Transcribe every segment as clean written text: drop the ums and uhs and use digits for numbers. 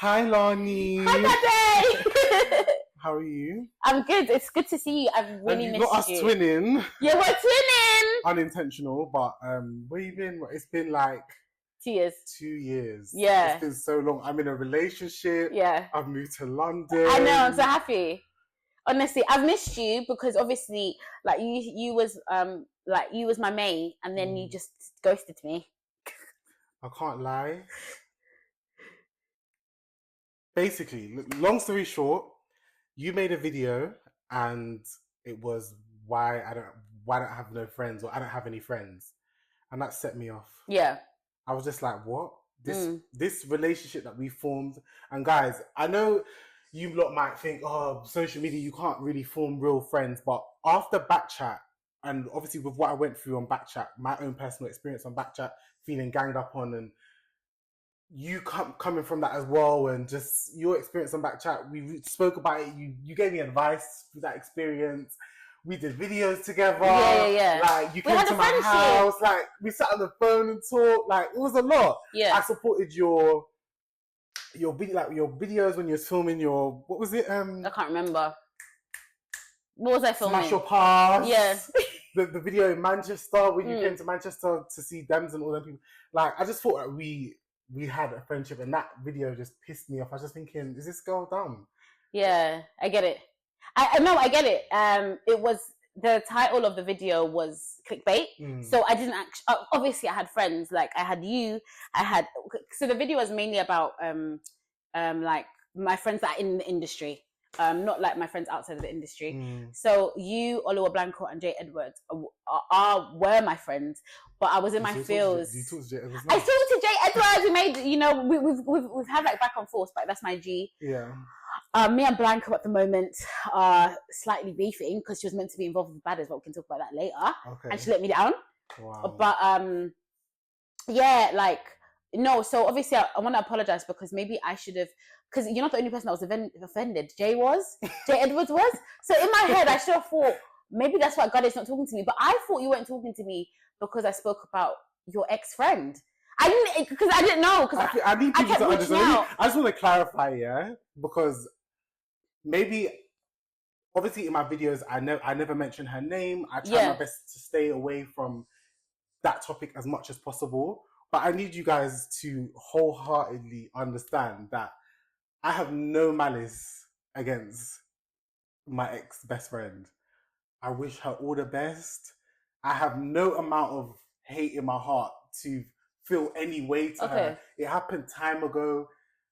Hi, Lani. Hi, Badderz. How are you? I'm good. It's good to see you. I've really missed you. Not us twinning. Yeah, we're twinning. Unintentional, but where you been? It's been like 2 years. 2 years. Yeah. It's been so long. I'm in a relationship. Yeah. I've moved to London. I know. I'm so happy. Honestly, I've missed you because obviously, like you was my mate, and then you just ghosted me. I can't lie. Basically, long story short, you made a video and it was why I don't have no friends, or I don't have any friends, and that set me off. Yeah. I was just like, what? This relationship that we formed, and guys, I know you lot might think, oh, social media, you can't really form real friends, but after Backchat, and obviously with what I went through on Backchat, my own personal experience on Backchat, feeling ganged up on, and you coming from that as well, and just your experience on Backchat, we spoke about it. You gave me advice through that experience. We did videos together. Yeah. Like you came to my house. Like we sat on the phone and talked. Like it was a lot. Yeah. I supported your video, like your videos when you was filming your, what was it? I can't remember. What was I filming? Smash Your Pass. Yeah. The video in Manchester when you came to Manchester to see Dems and all them people. Like I just thought that we had a friendship, and that video just pissed me off. I was just thinking, is this girl dumb? Yeah, I get it. I know, I get it. It was, the title of the video was clickbait. So I didn't actually, obviously I had friends, like I had you, so the video was mainly about, like my friends that are in the industry. Not like my friends outside of the industry. So you, Oluwa Blanco, and Jay Edwards were my friends, but I was in my fields. You talked to Jay Edwards? I talked to Jay Edwards. We made, we've had like back and forth, but that's my G. Yeah. Me and Blanco at the moment are slightly beefing because she was meant to be involved with Badderz, but we can talk about that later. Okay. And she let me down. Wow. But yeah, like no. So obviously, I want to apologize because maybe I should have. Because you're not the only person that was offended. Jay Edwards was. So in my head, I should have thought maybe that's why God is not talking to me. But I thought you weren't talking to me because I spoke about your ex-friend. I didn't know. Because I need people to understand. I just want to clarify, yeah, because maybe obviously in my videos I never mention her name. I try my best to stay away from that topic as much as possible. But I need you guys to wholeheartedly understand that I have no malice against my ex-best friend. I wish her all the best. I have no amount of hate in my heart to feel any way to her. It happened time ago.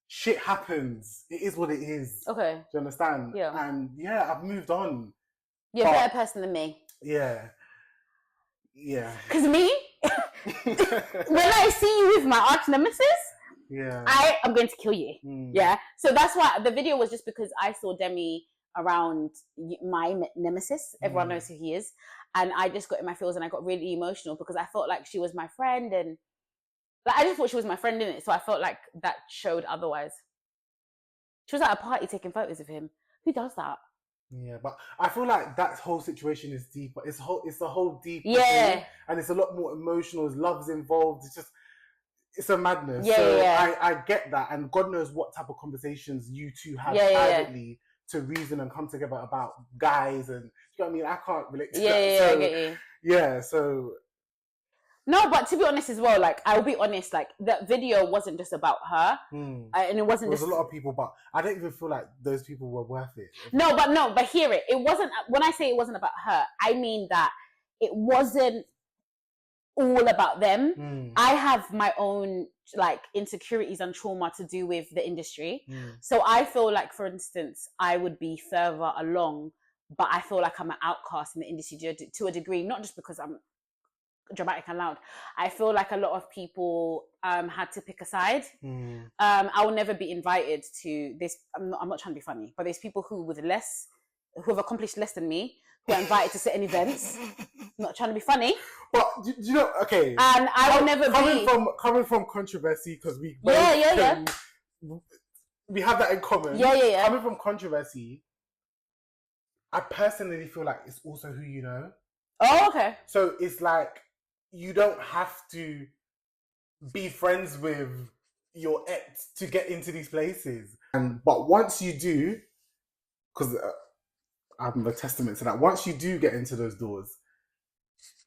Shit happens. It is what it is. Okay. Do you understand? Yeah. And yeah, I've moved on. You're a better person than me. Yeah. Yeah. Because me, when I see you with my arch nemesis, I am going to kill you. Yeah. So that's why the video was just because I saw Demi around my nemesis. Everyone knows who he is. And I just got in my feels and I got really emotional because I felt like she was my friend, and like I just thought she was my friend in it. So I felt like that showed otherwise. She was at a party taking photos of him. Who does that? Yeah, but I feel like that whole situation is deeper. It's a whole deep thing, and it's a lot more emotional. Love's involved. It's a madness. I get that, and God knows what type of conversations you two have privately to reason and come together about guys, and you know what I mean. I can't relate to that. I get you. Yeah, so no, but to be honest as well, like I'll be honest, like that video wasn't just about her, and it wasn't. There was a lot of people, but I don't even feel like those people were worth it. No, but hear it. It wasn't. When I say it wasn't about her, I mean that it wasn't all about them. I have my own like insecurities and trauma to do with the industry. So I feel like, for instance, I would be further along, but I feel like I'm an outcast in the industry to a degree, not just because I'm dramatic and loud. I feel like a lot of people had to pick a side. I will never be invited to this. I'm not trying to be funny, but there's people who have accomplished less than me, who are invited to certain events. Not trying to be funny, but you know, okay. And I will never coming from controversy, because we we have that in common. Yeah. Coming from controversy, I personally feel like it's also who you know. Oh, okay. So it's like you don't have to be friends with your ex to get into these places. But once you do, because I'm a testament to that, once you do get into those doors,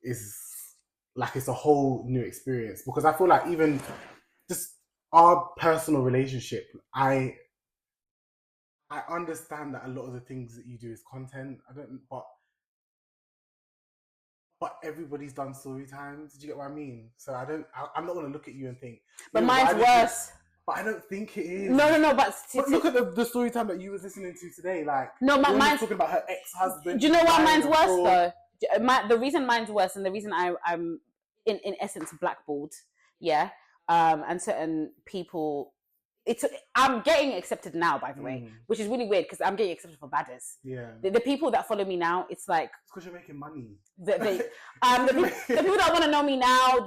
it's a whole new experience. Because I feel like even just our personal relationship, I understand that a lot of the things that you do is content. But everybody's done story times. Do you get what I mean? So I'm not going to look at you and think. But mine's worse. But I don't think it is. No. But look at the story time that you was listening to today. Like, no, mine's talking about her ex-husband. Do you know why mine's worse though? The reason mine's worse, and the reason I'm in essence blackballed, and certain people. I'm getting accepted now, by the way, which is really weird because I'm getting accepted for Badderz. Yeah. The people that follow me now, it's like it's because you're making money. The people that want to know me now,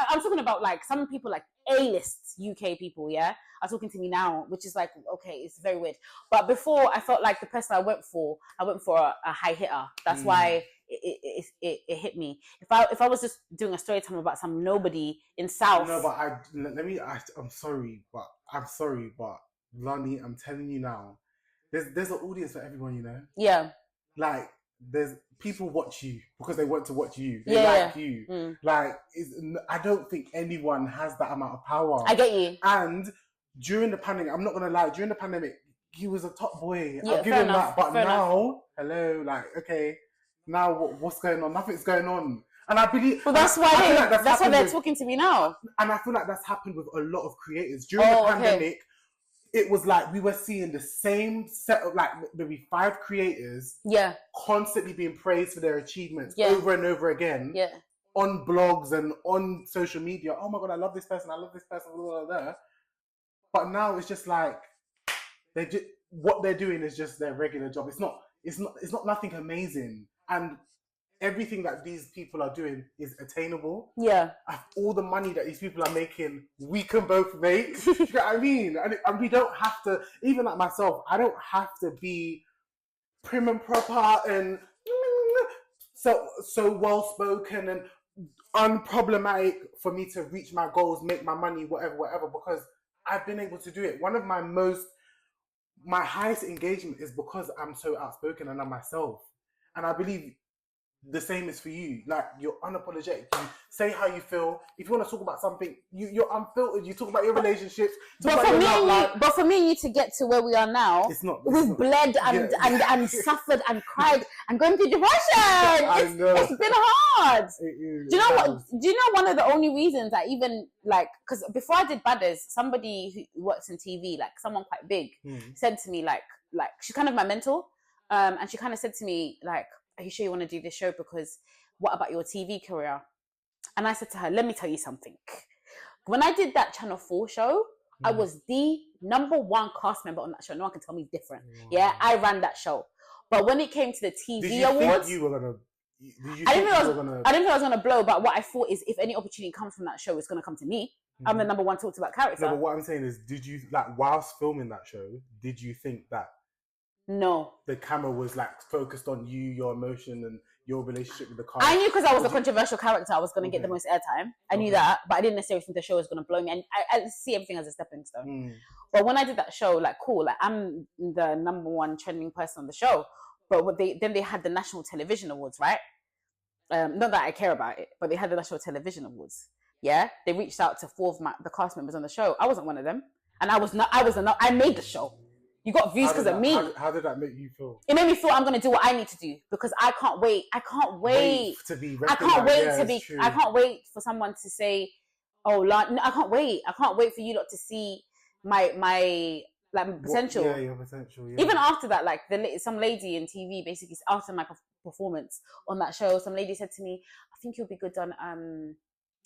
I'm talking about like some people like A-list UK people, are talking to me now, which is like okay, it's very weird. But before, I felt like the person I went for a high hitter. That's why it hit me. If I was just doing a story time about some nobody in South. No, but I'm sorry, but Lani, I'm telling you now, there's an audience for everyone, you know. Yeah. Like there's people watch you because they want to watch you. They like you. Like I don't think anyone has that amount of power. I get you. And during the pandemic, I'm not gonna lie, during the pandemic, he was a top boy. Yeah, I'll give him that. But now, hello, like, okay, now what's going on? Nothing's going on. And I believe... Well, that's why that's why they're talking to me now. And I feel like that's happened with a lot of creators. During the pandemic, it was like we were seeing the same set of, like, maybe 5 creators constantly being praised for their achievements over and over again on blogs and on social media. Oh, my God, I love this person. I love this person. Blah, blah, blah. But now it's just like what they're doing is just their regular job. It's not nothing amazing. And everything that these people are doing is attainable. Yeah. All the money that these people are making, we can both make. You know what I mean? And we don't have to, even like myself, I don't have to be prim and proper and so well spoken and unproblematic for me to reach my goals, make my money, whatever, because I've been able to do it. One of my highest engagement is because I'm so outspoken and I'm myself. And I believe the same is for you. Like, you're unapologetic. You say how you feel. If you want to talk about something, you're unfiltered. You talk about your relationships. But for me and you to get to where we are now, we've bled and suffered and cried and gone through depression. It's been hard. Do you know what? Do you know one of the only reasons I even like? Because before I did Badderz, somebody who works in TV, like someone quite big, said to me like she's kind of my mentor, and she kind of said to me like, are you sure you want to do this show? Because what about your TV career? And I said to her, let me tell you something. When I did that Channel 4 show, I was the #1 cast member on that show. No one can tell me different. Yeah, I ran that show. But when it came to the TV awards, I didn't think I was gonna blow. But what I thought is, if any opportunity comes from that show, it's gonna come to me. I'm the #1 talked about character. No, but what I'm saying is, did you, like, whilst filming that show, did you think that? No. The camera was like focused on you, your emotion, and your relationship with the car. I knew because I was a controversial character, I was going to get the most airtime. I knew that, but I didn't necessarily think the show was going to blow me. And I see everything as a stepping stone. But when I did that show, like, cool, like, I'm the #1 trending person on the show. But then they had the National Television Awards, right? Not that I care about it, but they had the National Television Awards. Yeah, they reached out to 4 of the cast members on the show. I wasn't one of them, and I made the show. You got views because of me. How did that make you feel? It made me feel I'm going to do what I need to do because I can't wait. I can't wait to be. I can't wait to be. I can't wait for someone to say, "Oh, Lani." No, I can't wait. I can't wait for you lot to see my potential. Yeah, your potential. Yeah. Even after that, like some lady in TV, basically after my performance on that show, some lady said to me, "I think you'll be good on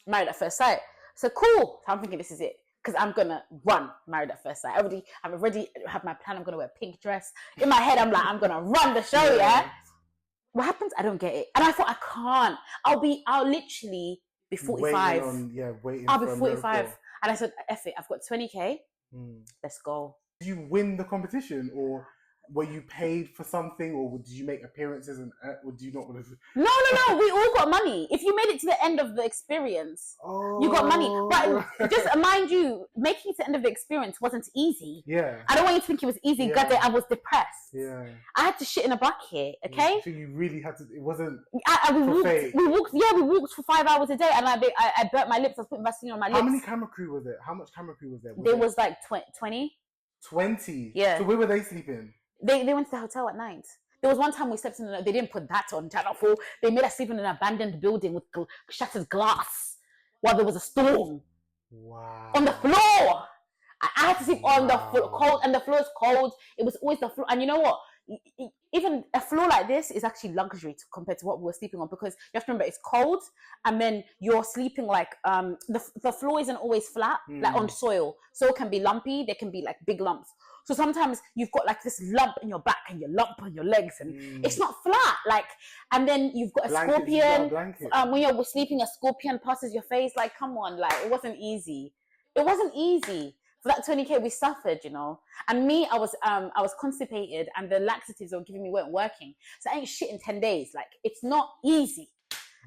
Married at First Sight." So cool. So I'm thinking this is it. Because I'm going to run Married at First Sight. I've already have my plan. I'm going to wear a pink dress. In my head, I'm like, I'm going to run the show, yeah? What happens? I don't get it. And I thought, I can't. I'll literally be 45. Waiting I'll be 45. And I said, F it, I've got 20K. Let's go. Did you win the competition or... were you paid for something, or did you make appearances, and or do you not want to? No. We all got money. If you made it to the end of the experience, you got money. But just mind you, making it to the end of the experience wasn't easy. Yeah. I don't want you to think it was easy. Yeah. God, I was depressed. Yeah. I had to shit in a bucket. Okay. So you really had to. It wasn't. We walked for 5 hours a day, and I burnt my lips. I was putting Vaseline on my lips. How many camera crew was it? How much camera crew was there? There was like 20. 20. Yeah. So where were they sleeping? They went to the hotel at night. There was one time we slept in. They didn't put that on Channel 4. They made us sleep in an abandoned building with shattered glass while there was a storm. Wow. On the floor. I had to sleep on the floor, cold, and the floor is cold. It was always the floor. And you know what? Even a floor like this is actually luxury compared to what we were sleeping on, because you have to remember it's cold, and then you're sleeping like the floor isn't always flat, like on soil. Soil can be lumpy. There can be like big lumps. So sometimes you've got like this lump in your back and your lump on your legs, and it's not flat. Like, and then you've got a scorpion. When you're sleeping, a scorpion passes your face. Like, come on, like it wasn't easy. It wasn't easy. For that 20K, we suffered, you know. And me, I was constipated, and the laxatives they were giving me weren't working. So I ain't shit in 10 days. Like, it's not easy.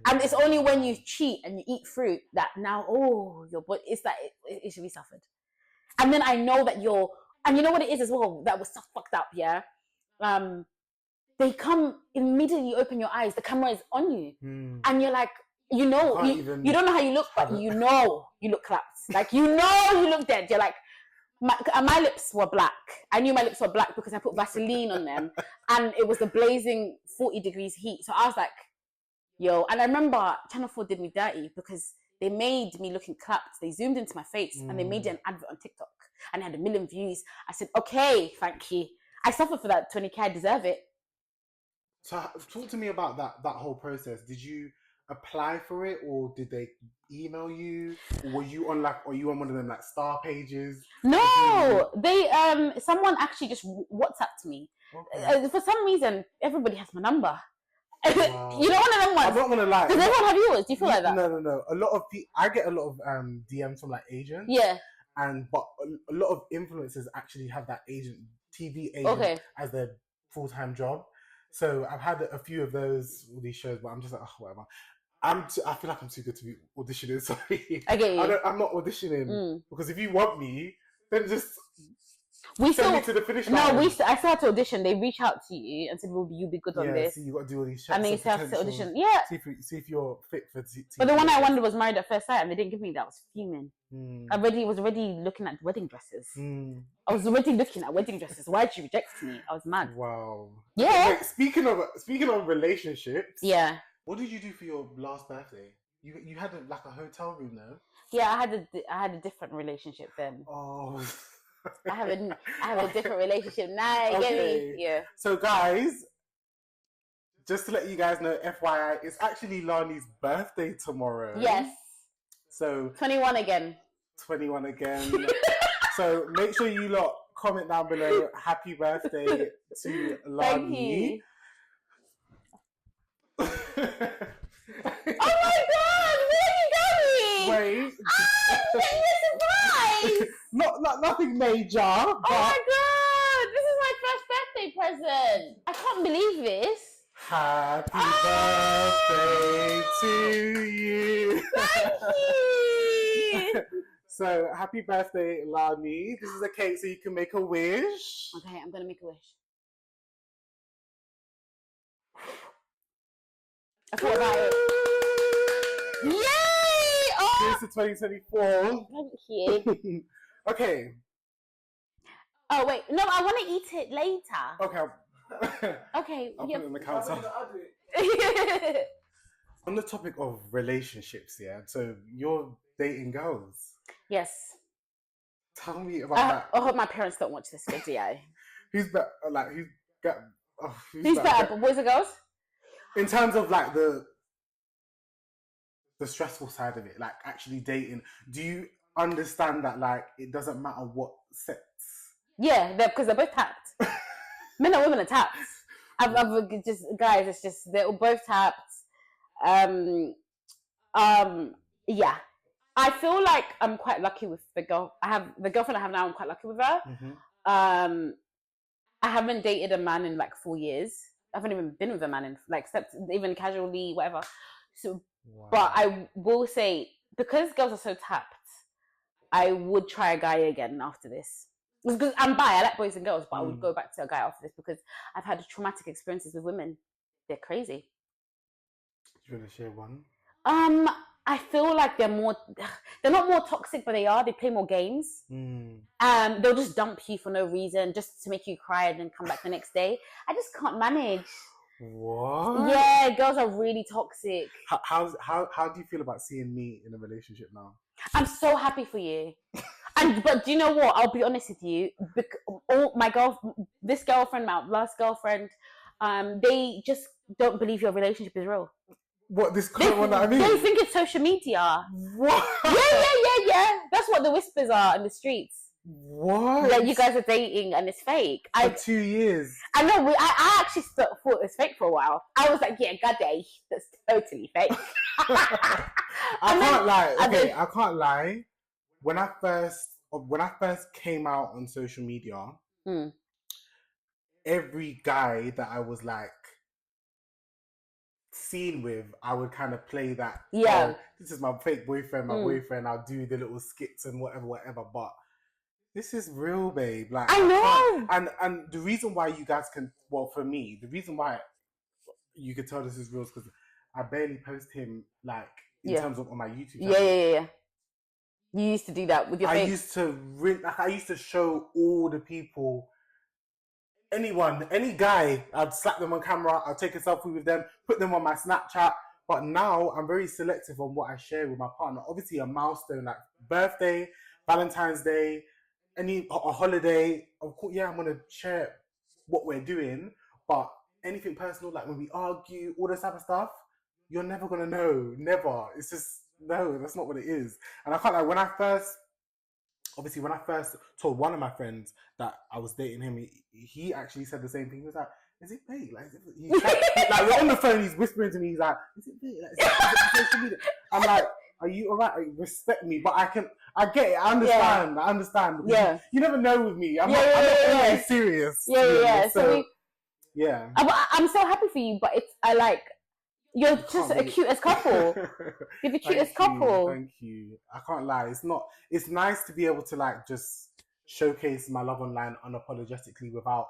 And it's only when you cheat and you eat fruit that now, your body, it's that it should be suffered. And then I know that and you know what it is as well, that was so fucked up, yeah? They come, immediately open your eyes, the camera is on you. And you're like, you don't know how you look, but you know you look clapped. Like, you know you look dead. You're like, my lips were black. I knew my lips were black because I put Vaseline on them, and it was the blazing 40 degrees heat. So I was like, yo. And I remember Channel 4 did me dirty because they made me looking clapped. They zoomed into my face and they made an advert on TikTok, and it had 1 million views. I said, okay, thank you. I suffered for that 20K. I deserve it. So talk to me about that whole process. Did you apply for it, or did they email you, or were you on one of them like star pages? No, they someone actually just WhatsApped me. Okay. For some reason, everybody has my number. Wow. You know, one of them ones. I'm not gonna lie. Does everyone have yours? Do you feel like that? No. A lot of people. I get a lot of DMs from like agents. Yeah. But a lot of influencers actually have that TV agent as their full-time job. So I've had a few of all these shows, but I'm just like, whatever. I feel like I'm too good to be auditioning. Sorry. I get you. I'm not auditioning because if you want me, then just send me to the finish line. No, I still had to audition. They reach out to you and said, "Will you be good on this?" So you got to do all these checks. And then you have to audition. Yeah. See if you're fit for TV. But the one I wanted was Married at First Sight, and they didn't give me that. I was fuming. I was already looking at wedding dresses. I was already looking at wedding dresses. Why did you reject me? I was mad. Wow. Yeah. Wait, speaking of relationships. Yeah. What did you do for your last birthday? You had a hotel room though. Yeah, I had a different relationship then. Oh. I have a different relationship now. Okay. Get me? Yeah. So guys, just to let you guys know, FYI, it's actually Lani's birthday tomorrow. Yes. So 21 again. 21 again. So make sure you lot comment down below. Happy birthday to Lani. Thank you. Oh my god, where are you going? Wait. You're surprised. Nothing major. Oh my god, this is my first birthday present. I can't believe this. Happy birthday to you. Thank you. So happy birthday, Lani. This is a cake so you can make a wish. Okay, I'm gonna make a wish. I thought about it. Yay! Oh! Here's to 2024. Thank you. Okay. Oh wait, no, I want to eat it later. Okay. Okay. I'll put it on the counter. On the topic of relationships, yeah. So you're dating girls. Yes. Tell me about that. I hope my parents don't watch this video. Who's better? Who's better, boys or girls? In terms of like the stressful side of it, like actually dating, do you understand that like it doesn't matter what sex? Yeah, because they're both tapped. Men and women are tapped. I've just guys, it's just they're both tapped. Yeah. I feel like I'm quite lucky with the girlfriend I have now. I'm quite lucky with her. I haven't dated a man in like 4 years. I haven't even been with a man in like even casually, whatever. So, wow. But I will say, because girls are so tapped, I would try a guy again after this. Because I'm bi, I like boys and girls, but I would go back to a guy after this because I've had traumatic experiences with women. They're crazy. Do you want to share one? I feel like they're not more toxic, but they play more games. They'll just dump you for no reason, just to make you cry and then come back the next day. I just can't manage. What? Yeah, girls are really toxic. How do you feel about seeing me in a relationship now? I'm so happy for you. But do you know what? I'll be honest with you. This girlfriend, my last girlfriend, they just don't believe your relationship is real. What, this current one that I mean? They think it's social media. What? Yeah. That's what the whispers are in the streets. What? That you guys are dating and it's fake. For 2 years. I know. I actually thought it was fake for a while. I was like, yeah, goddamn, that's totally fake. I can't lie. When I first came out on social media, every guy that I was like seen with, I would kind of play that. Yeah, this is my fake boyfriend, boyfriend. I'll do the little skits and whatever. But this is real, babe. Like I know. And the reason why you guys can, well, for me, the reason why you can tell this is real is because I barely post him like in terms of on my YouTube channel. Yeah. You used to do that with your face. I used to show all the people, any guy, I'd slap them on camera, I'd take a selfie with them, put them on my Snapchat. But now I'm very selective on what I share with my partner. Obviously a milestone like birthday, Valentine's Day, a holiday, of course, I'm going to share what we're doing. But anything personal, like when we argue, all this type of stuff, you're never going to know. Never. It's just, no, that's not what it is. And I can't, like, when I first told one of my friends that I was dating him, he actually said the same thing. He was like, is it bait? Like, like, we're on the phone, he's whispering to me, he's like, is it bait? Like, is it social media? I'm like, are you alright? Respect me. But I get it, I understand. Yeah. You never know with me. I'm not always serious. Yeah. So, I'm so happy for you, but you're just a cutest couple. You're the cutest couple. Thank you. I can't lie. It's nice to be able to like just showcase my love online unapologetically without,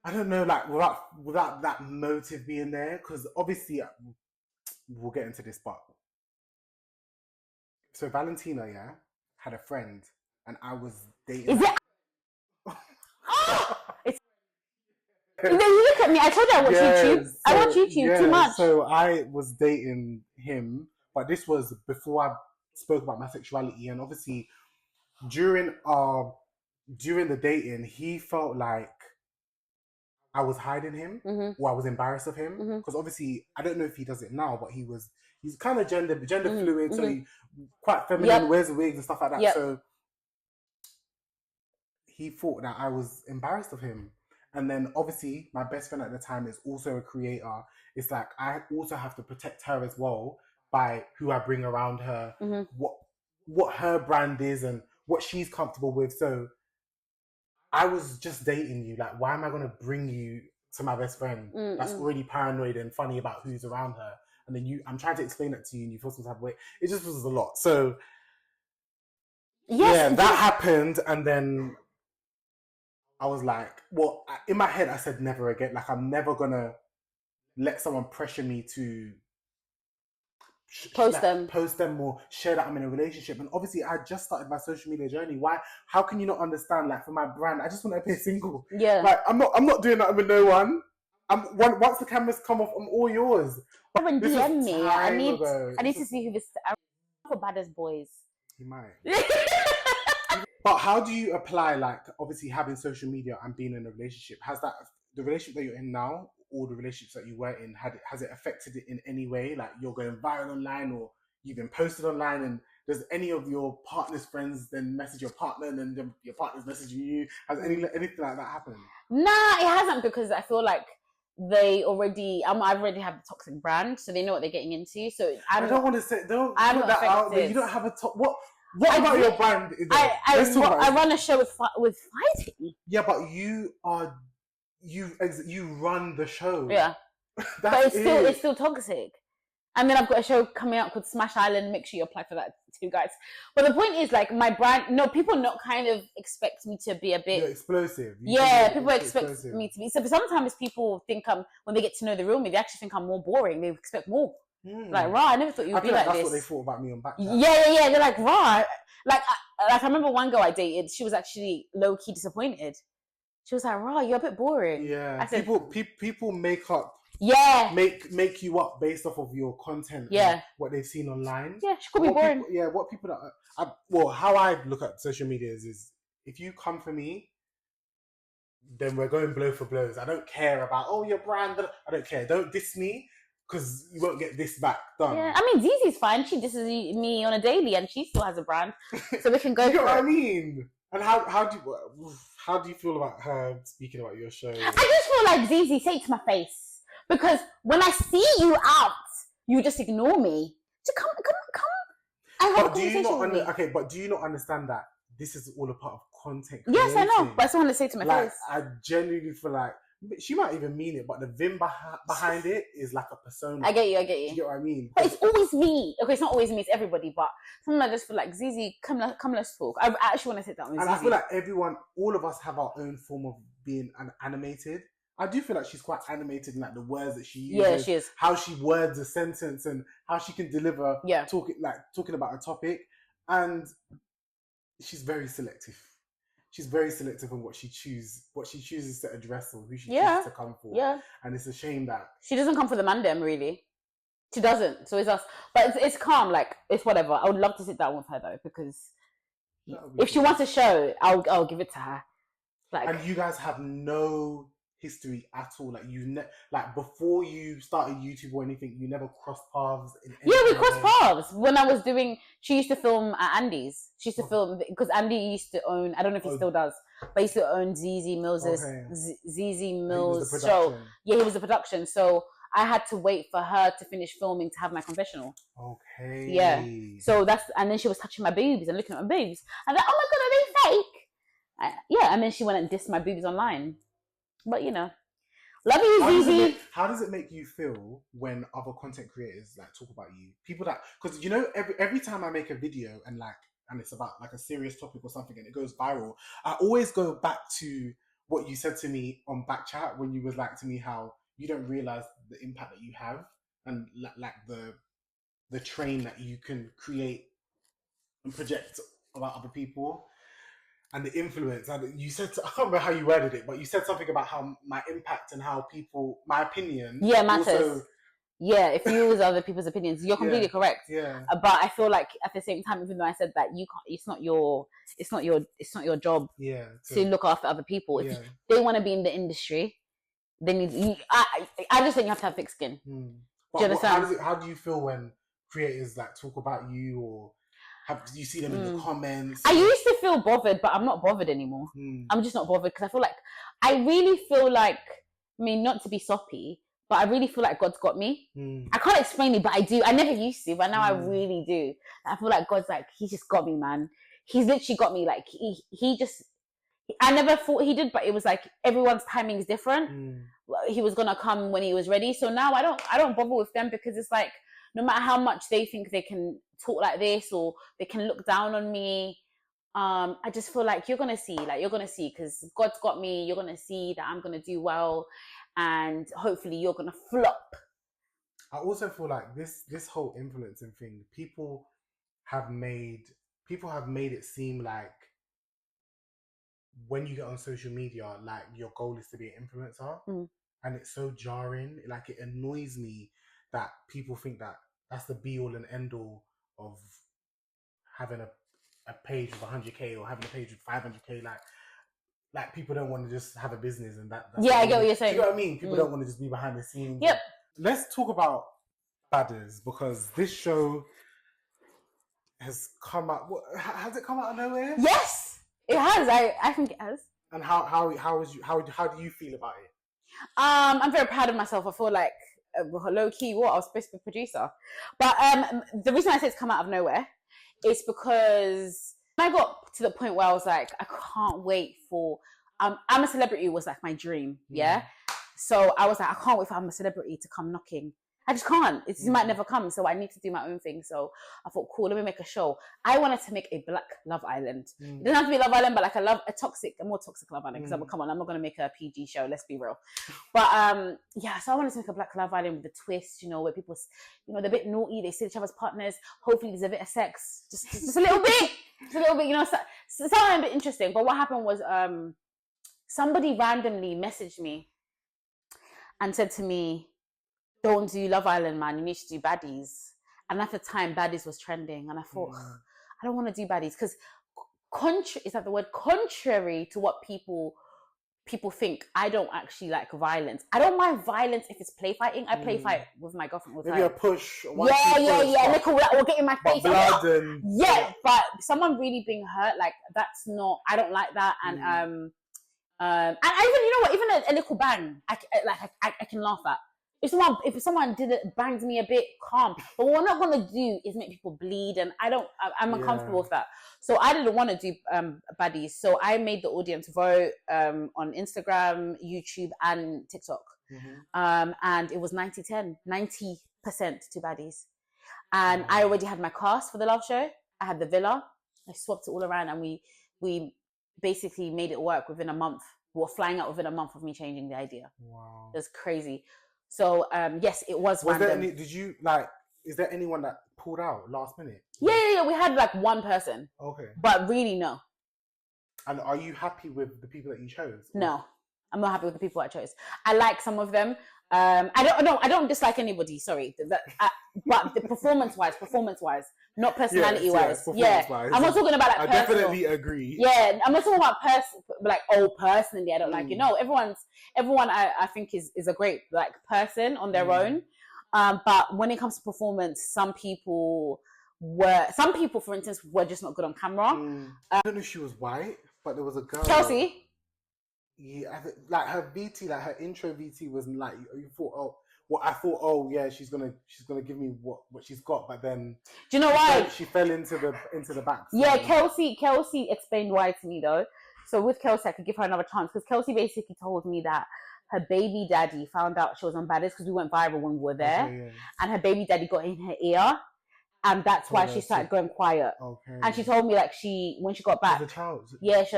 I don't know, like without that motive being there. Because obviously, we'll get into this, but so Valentina, had a friend, and I was dating. Is it? You look at me. I told you I watch YouTube. I watch YouTube too much. So I was dating him, but this was before I spoke about my sexuality, and obviously during the dating, he felt like I was hiding him, or I was embarrassed of him, because obviously I don't know if he does it now, but he's kind of gender fluid, so he's quite feminine, wears wigs and stuff like that. Yep. So he thought that I was embarrassed of him. And then obviously my best friend at the time is also a creator. It's like I also have to protect her as well by who I bring around her, what her brand is and what she's comfortable with. So I was just dating you. Like, why am I going to bring you to my best friend that's already paranoid and funny about who's around her? And then I'm trying to explain that to you and you feel some type of way. It just was a lot. So that happened. And then I was like, well, in my head, I said never again. Like, I'm never going to let someone pressure me to post them or share that I'm in a relationship. And obviously, I just started my social media journey. How can you not understand? Like, for my brand, I just want to appear single. Yeah. Like, I'm not doing that with no one. Once the cameras come off, I'm all yours. Even DM me. I need to see who this. I'm for Badderz boys. He might. But how do you apply, like, obviously having social media and being in a relationship? Has that, the relationship that you're in now, or the relationships that you were in, has it affected it in any way? Like, you're going viral online, or you've been posted online, and does any of your partner's friends then message your partner, and then your partner's messaging you? Has anything like that happened? Nah, it hasn't, because I feel like I already have a toxic brand, so they know what they're getting into. So I don't want to say, don't put that out there. You don't have a top. What about your brand? I run a show with fighting. Yeah, but you run the show. Yeah, but it's still toxic. And then I've got a show coming out called Smash Island. Make sure you apply for that too, guys. But the point is, like, my brand. No, people not kind of expect me to be a bit. You're explosive. People expect me to be. So sometimes people think when they get to know the real me, they actually think I'm more boring. They expect more. Like, right, I never thought you'd be like this. That's what they thought about me on Backchat. Yeah. They're like, right. Like I remember one girl I dated. She was actually low key disappointed. She was like, right, you're a bit boring. Yeah. I said, people make up. Yeah. Make you up based off of your content. Yeah. What they've seen online. Yeah, she could be boring. What people how I look at social media is if you come for me, then we're going blow for blows. I don't care about your brand. I don't care. Don't diss me because you won't get this back done. Yeah, I mean Zizi's fine. She disses me on a daily, and she still has a brand, so we can go. You know what I mean? And how do you feel about her speaking about your show? I just feel like Zizi, say it to my face. Because when I see you out, you just ignore me. So come. I have a conversation with me. Okay, but do you not understand that this is all a part of content creating? Yes, I know. But I still want to say to my face. I genuinely feel like she might even mean it, but the vim behind it is like a persona. I get you. Do you get what I mean? But it's always me. Okay, it's not always me. It's everybody. But sometimes I just feel like Zizi, come, let's talk. I actually want to sit down with Zizi. And I feel like all of us have our own form of being animated. I do feel like she's quite animated in like the words that she uses. Yeah, she is. How she words a sentence and how she can deliver. Yeah. Talking about a topic, and she's very selective. She's very selective on what she chooses to address or who she chooses to come for. Yeah. And it's a shame that she doesn't come for the mandem really. She doesn't. So it's us. But it's calm. Like it's whatever. I would love to sit down with her though because if she wants a show, I'll give it to her. Like, and you guys have no history at all, like before you started YouTube or anything, you never crossed paths we crossed paths when I was she used to film at Andy's. She used to film because Andy used to own, I don't know if he still does, but he used to own ZZ Mills's ZZ Mills show. Yeah, he was the production, so I had to wait for her to finish filming to have my confessional. Okay. Yeah, so and then she was touching my boobs and looking at my boobs. I was like, oh my god, are they fake? And then she went and dissed my boobs online. But love you, Zizi. How does it make you feel when other content creators like talk about you? People that, because every time I make a video and it's about like a serious topic or something and it goes viral, I always go back to what you said to me on Backchat when you was like to me how you don't realize the impact that you have and like the train that you can create and project about other people. And the influence, and you said, I can't remember how you worded it, but you said something about how my impact and how my opinion. Yeah, matters. Also, if you use other people's opinions, you're completely correct. Yeah. But I feel like at the same time, even though I said that you can't, it's not your job. Yeah. To look after other people. If they want to be in the industry, they need. I just think you have to have thick skin. Do you understand? How do you feel when creators like talk about you or? Do you see them in the comments? I used to feel bothered, but I'm not bothered anymore. I'm just not bothered because I really feel like, I mean, not to be soppy, but I really feel like God's got me. I can't explain it, but I do. I never used to, but now I really do. I feel like God's like, he just got me, man. He's literally got me. Like I never thought he did, but it was like everyone's timing is different. He was gonna come when he was ready. So now I don't bother with them because it's like, no matter how much they think they can talk like this or they can look down on me, I just feel like you're gonna see because God's got me. You're gonna see that I'm gonna do well, and hopefully you're gonna flop. I also feel like this whole influencing thing, people have made it seem like when you get on social media, like your goal is to be an influencer, and it's so jarring. Like it annoys me that people think that that's the be all and end all of having a page with 100k or having a page with 500k. Like people don't want to just have a business and that's I get what you're saying. Do you know what I mean? People don't want to just be behind the scenes. Yep. Let's talk about Badderz because this show has come out. Has it come out of nowhere? Yes, it has. I think it has. And how do you feel about it? I'm very proud of myself. I feel like low key, I was supposed to be a producer, but the reason I say it's come out of nowhere it's because when I got to the point where I was like, I can't wait for I'm a Celebrity was like my dream, yeah. So I was like, I can't wait for I'm a Celebrity to come knocking. I just can't. It might never come. So I need to do my own thing. So I thought, cool, let me make a show. I wanted to make a Black Love Island. It doesn't have to be Love Island, but like a more toxic Love Island. Because come on, I'm not going to make a PG show. Let's be real. But yeah, so I wanted to make a Black Love Island with a twist, you know, where people, you know, they're a bit naughty. They see each other's partners. Hopefully there's a bit of sex. Just a little bit. Just a little bit, you know, something a bit interesting. But what happened was somebody randomly messaged me and said to me, don't do Love Island, man. You need to do Baddies. And at the time, Baddies was trending. And I thought, I don't want to do Baddies. Because is that the word? Contrary to what people think, I don't actually like violence. I don't mind violence if it's play fighting. I play fight with my girlfriend all the time. Maybe a push. Yeah. Look, will get in my face. Blood and... Yeah, but someone really being hurt, like, that's not, I don't like that. And and even, you know what, even a little bang, I can laugh at. If someone bangs me a bit, calm. But what we're not gonna do is make people bleed, and I'm uncomfortable with that. So I didn't want to do Baddies. So I made the audience vote on Instagram, YouTube, and TikTok. And it was 90-10, 90% to Baddies. And I already had my cast for the love show. I had the villa. I swapped it all around, and we basically made it work within a month. We were flying out within a month of me changing the idea. Wow, it was crazy. So yes, it was random. Is there anyone that pulled out last minute? Yeah. We had like one person. Okay. But really, no. And are you happy with the people that you chose? No, I'm not happy with the people I chose. I like some of them. I don't dislike anybody. Sorry, but the performance wise, not personality wise. I'm not talking about like. I definitely agree. Yeah, I'm not talking about personally. I don't like you. No, everyone I think is a great like person on their own. But when it comes to performance, some people, for instance, were just not good on camera. I don't know if she was white, but there was a girl. Chelsea. Yeah, like her VT, like her intro VT was like you thought, I thought, yeah, she's gonna give me what she's got, but then do you know why she fell into the back? Yeah, Kelsey explained why to me though. So with Kelsey, I could give her another chance because Kelsey basically told me that her baby daddy found out she was on Badderz because we went viral when we were there, and her baby daddy got in her ear. And that's why she started going quiet. Okay. And she told me like when she got back, yeah, she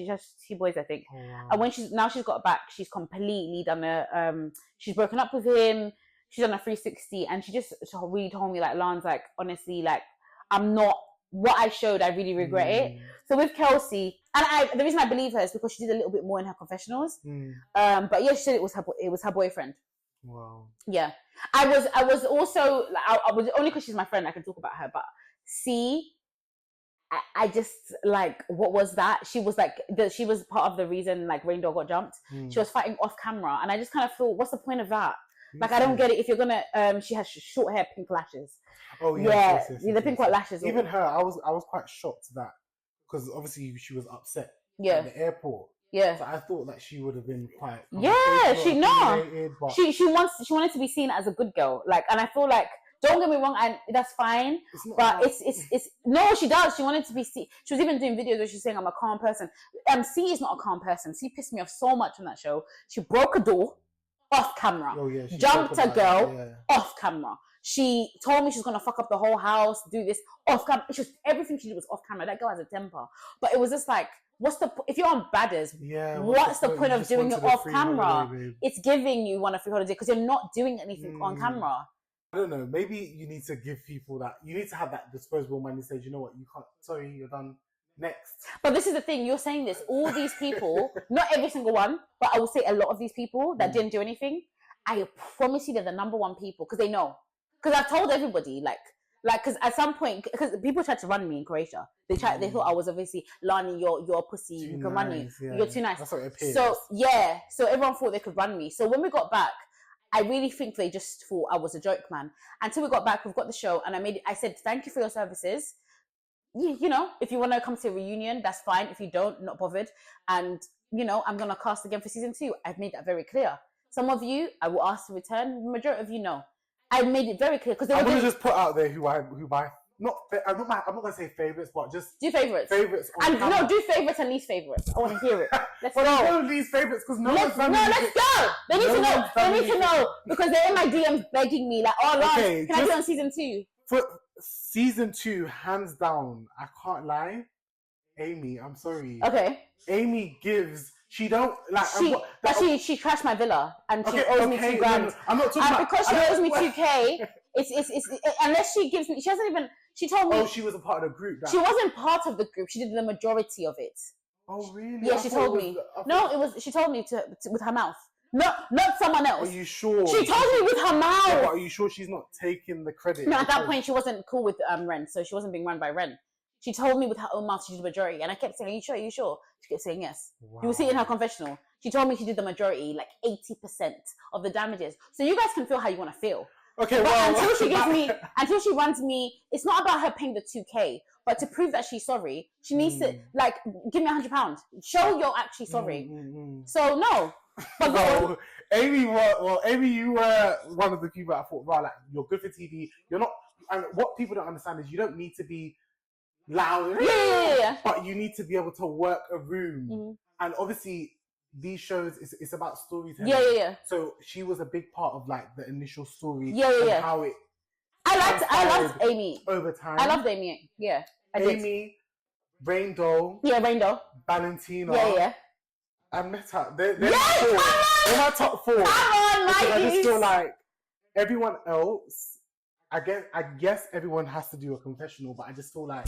has 2 boys, I think. Oh, wow. And when she's got back, she's completely done she's broken up with him. She's done a 360, and she really told me like, Lance, like honestly, like I'm not what I showed. I really regret it. So with Kelsey, and the reason I believe her is because she did a little bit more in her confessionals. But yeah, she said it was her boyfriend. Wow. Yeah. I was also I was only because she's my friend I can talk about her, but I just like, what was that? She was like she was part of the reason like Rain Dog got jumped. She was fighting off camera, and I just kind of thought, what's the point of that? Like I don't get it. If you're gonna she has short hair, pink lashes. Oh yeah, the pink white lashes. Even her, I was quite shocked that because obviously she was upset at the airport. Yeah. So I thought that she would have been quite. Yeah, she wanted to be seen as a good girl. Like, and I feel like, don't get me wrong, and that's fine. It's no, she does. She wanted to be seen. She was even doing videos where she's saying I'm a calm person. C is not a calm person. C pissed me off so much on that show. She broke a door off camera. Oh yeah. Jumped a girl off camera. She told me she's gonna fuck up the whole house, do this off camera. Everything she did was off camera. That girl has a temper. But it was just like, if you're on Badderz, what's the point of doing it off camera? Holiday, it's giving you want a free holiday because you're not doing anything on camera. I don't know. Maybe you need to give people that. You need to have that disposable money. Say, you know what, you can't. Sorry, you're done. Next. But this is the thing. You're saying this. All these people, not every single one, but I would say a lot of these people that didn't do anything. I promise you, they're the number one people because they know. Because I've told everybody, like, because at some point, because people tried to run me in Croatia. They thought I was obviously, Lani, you're a pussy, we can run you. Yeah. You're too nice. That's what it appears. So everyone thought they could run me. So when we got back, I really think they just thought I was a joke, man. Until we got back, we've got the show, and I said, thank you for your services. You know, if you want to come to a reunion, that's fine. If you don't, not bothered. And, you know, I'm going to cast again for season 2. I've made that very clear. Some of you, I will ask to return. The majority of you, no. I made it very clear because I'm gonna just put out there who my I'm not gonna say favorites, but just do favorites. Favorites. And no, do favorites and least favorites. I want to hear it. Let's go. No least favorites because let's go. They need to know. They need to know because they're in my DMs begging me like, oh, Lance, can I do on season 2? For season 2, hands down, I can't lie. Amy, I'm sorry. Okay. Amy gives. She don't like. She crashed my villa and she owes me $2,000. No, I'm not talking about because she owes me $2,000. It's unless she gives me. She hasn't even. She told me. Oh, she was a part of the group. She wasn't part of the group. She did the majority of it. Oh really? Yeah, she told me. No, it was. She told me to with her mouth. Not someone else. Are you sure? She told me with her mouth. Yeah, but are you sure she's not taking the credit? No, at that point she wasn't cool with Ren, so she wasn't being run by Ren. She told me with her own mouth she did the majority, and I kept saying, "Are you sure? Are you sure?" She kept saying yes. Wow. You will see it in her confessional. She told me she did the majority, like 80% of the damages. So you guys can feel how you want to feel. Okay, but until she runs me, it's not about her paying the $2,000, but to prove that she's sorry, she needs to like give me £100. Show you're actually sorry. So no. But no, Amy, you were one of the people I thought, right, like you're good for TV. You're not. And what people don't understand is you don't need to be loud. Yeah. But you need to be able to work a room. And obviously, these shows, it's about storytelling. Yeah. So she was a big part of like the initial story. Yeah. How it. I loved Amy over time. I loved Amy. Yeah. Amy, Rain Doll. Yeah, Rain Doll. Valentina. Yeah. And Meta. They're my top 4. Come on, I just feel like everyone else. I guess everyone has to do a confessional, but I just feel like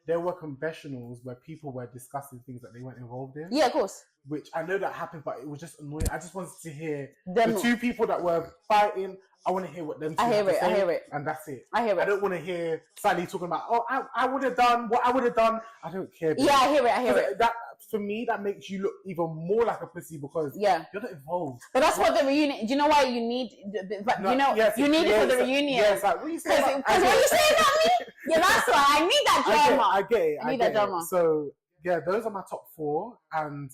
there were confessionals where people were discussing things that they weren't involved in. Yeah, of course. Which I know that happened, but it was just annoying. I just wanted to hear the 2 people that were fighting. I want to hear what them 2 have to say, I hear it. And that's it. I hear it. I don't want to hear Sally talking about, I would have done what I would have done. I don't care. Yeah, I hear it. That, for me, that makes you look even more like a pussy because you're not involved. But that's what the reunion. Do you know why you need? You need it for the reunion. Yes, like what you say. Because what you say about me? Yeah, that's why I need that drama. I get it. I need that drama. So yeah, those are my top 4. And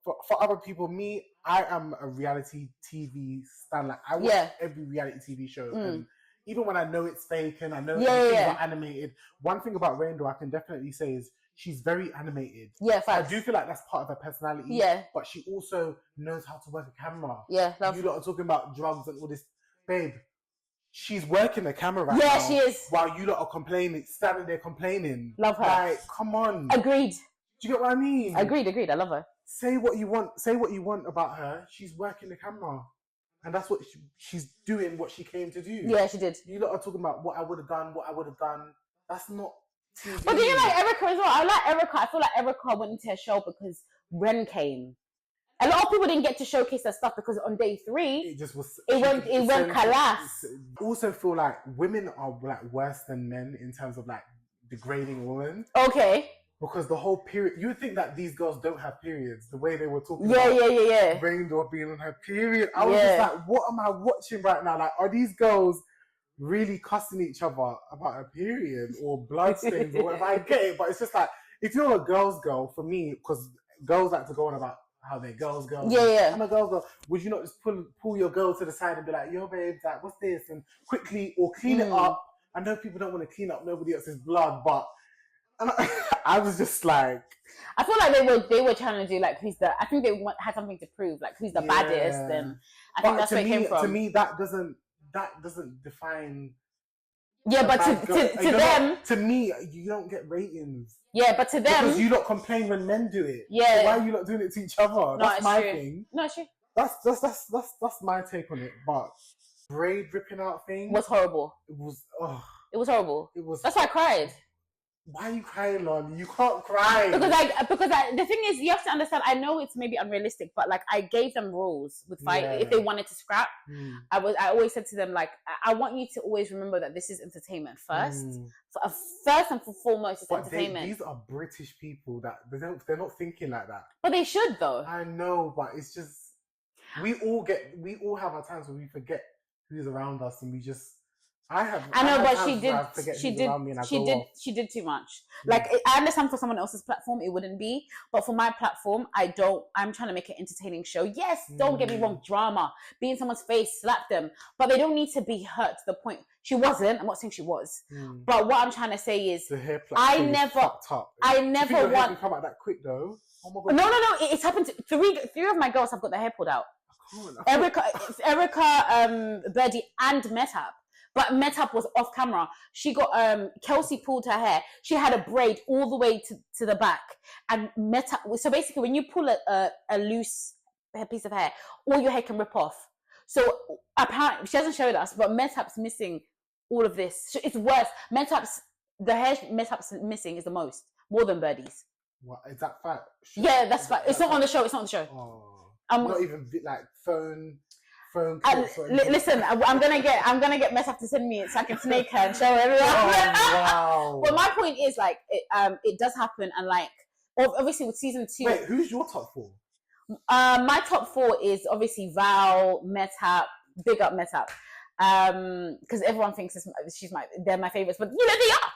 for other people, me, I am a reality TV stan. Like I watch every reality TV show, and even when I know it's fake and I know things are animated, one thing about Rainbow I can definitely say is she's very animated. Yeah, facts. I do feel like that's part of her personality. Yeah, but she also knows how to work a camera. Yeah, you lot are talking about drugs and all this, babe. She's working the camera right now. Yeah, she is. While you lot are complaining, standing there complaining. Love her. Like, come on. Agreed. Do you get what I mean? Agreed. I love her. Say what you want. Say what you want about her. She's working the camera, and that's what she's doing. What she came to do. Yeah, she did. You lot are talking about what I would have done. What I would have done. That's not TV. But do you like Erica as well? I like Erica. I feel like Erica went into her show because Ren came. A lot of people didn't get to showcase their stuff because on day 3, it just was. It went kalas. I also feel like women are like worse than men in terms of like degrading women. Okay. Because the whole period, you would think that these girls don't have periods. The way they were talking about Rainbow being on her period, I was just like, what am I watching right now? Like, are these girls really cussing each other about a period or blood stains or whatever? I get it, but it's just like, if you're a girl's girl, for me, because girls like to go on about how they're girls. I'm a girl's girl. Would you not just pull your girl to the side and be like, yo, babe, like, what's this? And quickly, or clean it up. I know people don't want to clean up nobody else's blood, but I was just like, I feel like they were trying to do like I think they had something to prove, like who's the baddest, and I think that's where it came from. To me, that doesn't define. Yeah, but to them, to me, you don't get ratings. Yeah, but to them, because you lot complain when men do it. Yeah, so why are you not doing it to each other? That's my thing. No, it's true. That's my take on it. But braid ripping out thing was horrible. It was horrible. It was. That's why I cried. Why are you crying, Lani? You can't cry. Because the thing is, you have to understand. I know it's maybe unrealistic, but like I gave them rules with fight. If they wanted to scrap, I always said to them like, I want you to always remember that this is entertainment first. First and foremost, it's entertainment. These are British people that they're not thinking like that. But they should though. I know, but it's just we all have our times where we forget who's around us and we just. I know, but she did too much. Like, I understand for someone else's platform it wouldn't be, but for my platform, I'm trying to make an entertaining show. Yes, don't get me wrong, drama, be in someone's face, slap them, but they don't need to be hurt to the point. She wasn't. I'm not saying she was, but what I'm trying to say is, I never want. Come out that quick though. Oh my God. No. It's happened to three of my girls have got their hair pulled out. Erica, Birdie, and Metap. But Metap was off camera. She got Kelsey pulled her hair. She had a braid all the way to the back. And Metap. So basically, when you pull a loose piece of hair, all your hair can rip off. So apparently, she hasn't showed us, but Metap's missing all of this. It's worse. The hair Metap's missing is the most, more than Birdie's. What is that fact? Yeah, that's fact. It's not on the show. It's not on the show. Oh, not even like phone. Listen, I'm gonna get Metap to send me it so I can snake her and show everyone. Wow. But my point is, like, it does happen, and like, obviously with season 2. Wait, who's your top 4? My top 4 is obviously Val, Metap, big up Metap, because everyone thinks they're my favorites, but you know they are.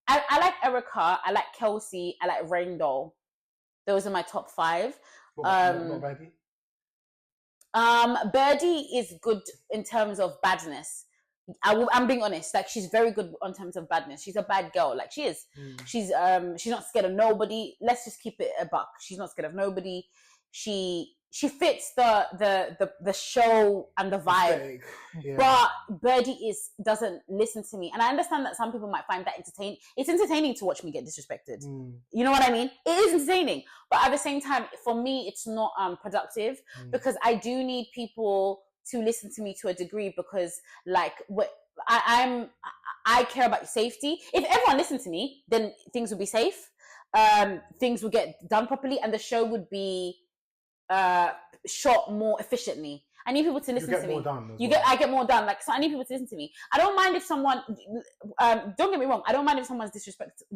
I like Erica, I like Kelsey, I like Raindoll. Those are my top 5. What Birdie? Birdie is good in terms of badness. I'm being honest. Like, she's very good in terms of badness. She's a bad girl. Like, she is. She's not scared of nobody. Let's just keep it a buck. She's not scared of nobody. She fits the show and the vibe. Yeah. But Birdie doesn't listen to me. And I understand that some people might find that entertaining. It's entertaining to watch me get disrespected. You know what I mean? It is entertaining. But at the same time, for me, it's not productive, because I do need people to listen to me to a degree, because like I care about safety. If everyone listened to me, then things would be safe. Things would get done properly, and the show would be shot more efficiently. I need people to listen to me. I get more done. Like, so I need people to listen to me. I don't mind if someone, don't get me wrong, I don't mind if someone's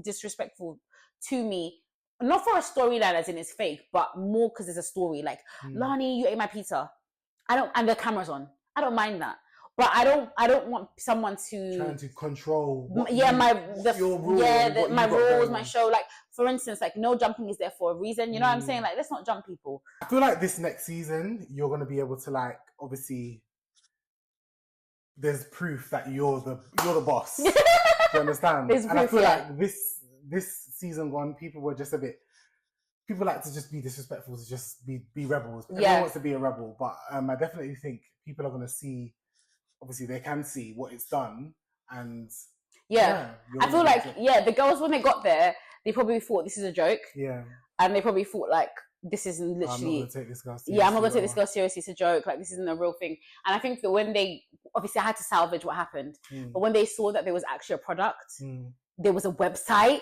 disrespectful to me, not for a storyline as in it's fake, but more because there's a story. Like, Lani, you ate my pizza. And the camera's on. I don't mind that. But I don't want someone trying to control your rules, my rules, my show. Like, for instance, like, no jumping is there for a reason. You know what I'm saying? Like, let's not jump people. I feel like this next season, you're going to be able to, like, obviously, there's proof that you're the boss. Do you understand? And I feel like this season 1, people were just a bit. People like to just be disrespectful, to just be rebels. Everyone wants to be a rebel, but I definitely think people are going to see. Obviously, they can see what it's done, and I feel like the girls, when they got there, they probably thought this is a joke. Yeah, and they probably thought like, this isn't literally. I'm not going to take this girl seriously. Yeah, I'm not going to take this girl seriously. It's a joke. Like, this isn't a real thing. And I think that when they obviously I had to salvage what happened, but when they saw that there was actually a product, there was a website.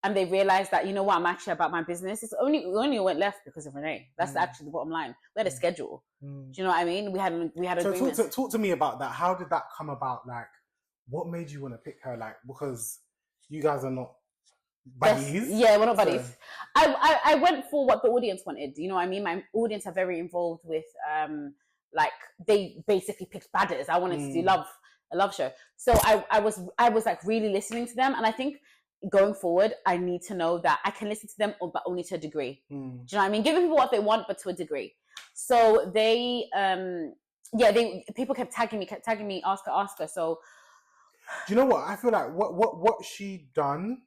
And they realized that, you know what, I'm actually about my business. We only went left because of Renee. That's actually the bottom line. We had a schedule. Do you know what I mean? We had agreements. So talk to me about that. How did that come about? Like, what made you want to pick her? Like, because you guys are not buddies. Yeah, we're not buddies. I went for what the audience wanted. You know what I mean? My audience are very involved with, like, they basically picked Badderz. I wanted to do a love show. So I was like really listening to them, and I think going forward, I need to know that I can listen to them, but only to a degree. Do you know what I mean? Giving people what they want, but to a degree. So they, people kept tagging me, ask her. So, do you know what? I feel like what she done,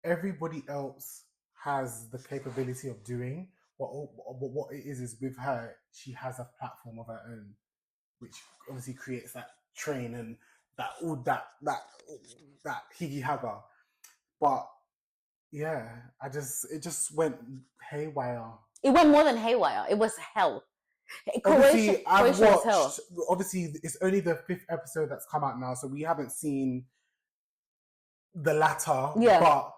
everybody else has the capability of doing. What it is with her, she has a platform of her own, which obviously creates that train and that higgy hagger. But yeah, it just went haywire. It went more than haywire. It was hell. Obviously, I've watched. Obviously, it's only the 5th episode that's come out now, so we haven't seen the latter. Yeah. But